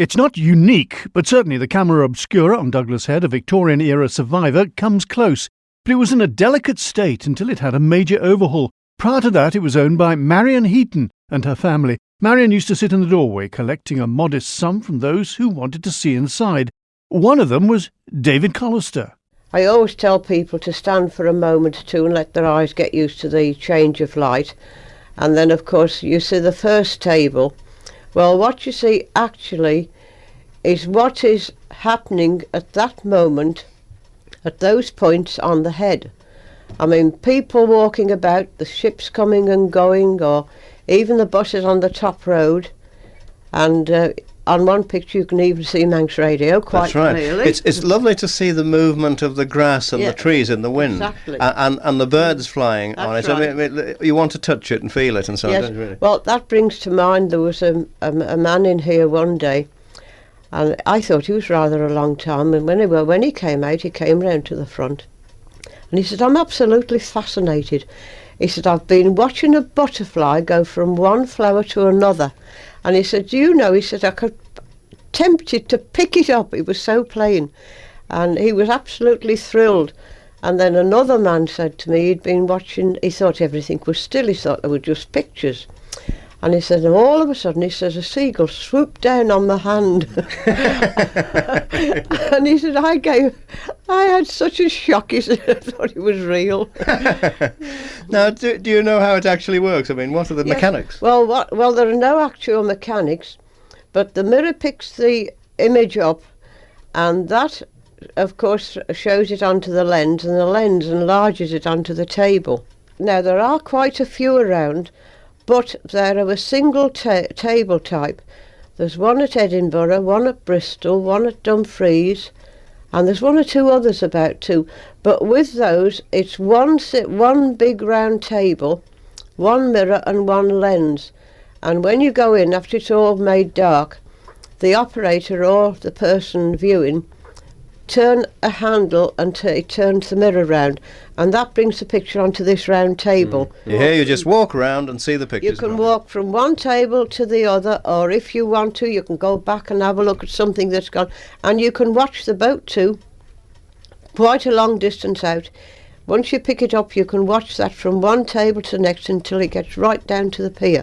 It's not unique, but certainly the Camera Obscura on Douglas Head, a Victorian-era survivor, comes close. But it was in a delicate state until it had a major overhaul. Prior to that, it was owned by Marian Heaton and her family. Marian used to sit in the doorway, collecting a modest sum from those who wanted to see inside. One of them was David Callister. I always tell people to stand for a moment or two and let their eyes get used to the change of light. And then, of course, you see the first table. Well, what you see actually is what is happening at that moment at those points on the head. I mean, people walking about, the ships coming and going, or even the buses on the top road. And on one picture you can even see Manx Radio quite clearly. It's lovely to see the movement of the grass and the trees in the wind. Exactly. And the birds flying on it. Right. I mean, you want to touch it and feel it and so on, don't you, really? Well, that brings to mind there was a man in here one day, and I thought he was rather a long time, and when he came out, he came round to the front, and he said, "I'm absolutely fascinated." He said, "I've been watching a butterfly go from one flower to another." And he said, "Do you know," he said, "I could tempted to pick it up, it was so plain." And he was absolutely thrilled. And then another man said to me, he'd been watching, he thought everything was still, he thought they were just pictures. And he said, and all of a sudden, he says, a seagull swooped down on my hand. And he said, I had such a shock, he said, I thought it was real. Now, do you know how it actually works? I mean, what are the mechanics? Well, there are no actual mechanics, but the mirror picks the image up, and that, of course, shows it onto the lens, and the lens enlarges it onto the table. Now, there are quite a few around, but they're of a single table type. There's one at Edinburgh, one at Bristol, one at Dumfries, and there's one or two others about too. But with those, it's one big round table, one mirror and one lens. And when you go in, after it's all made dark, the operator or the person viewing turn a handle and it turns the mirror round, and that brings the picture onto this round table. Here you just walk around and see the pictures. You can walk from one table to the other, or if you want to, you can go back and have a look at something that's gone, and you can watch the boat too, quite a long distance out. Once you pick it up, you can watch that from one table to the next until it gets right down to the pier.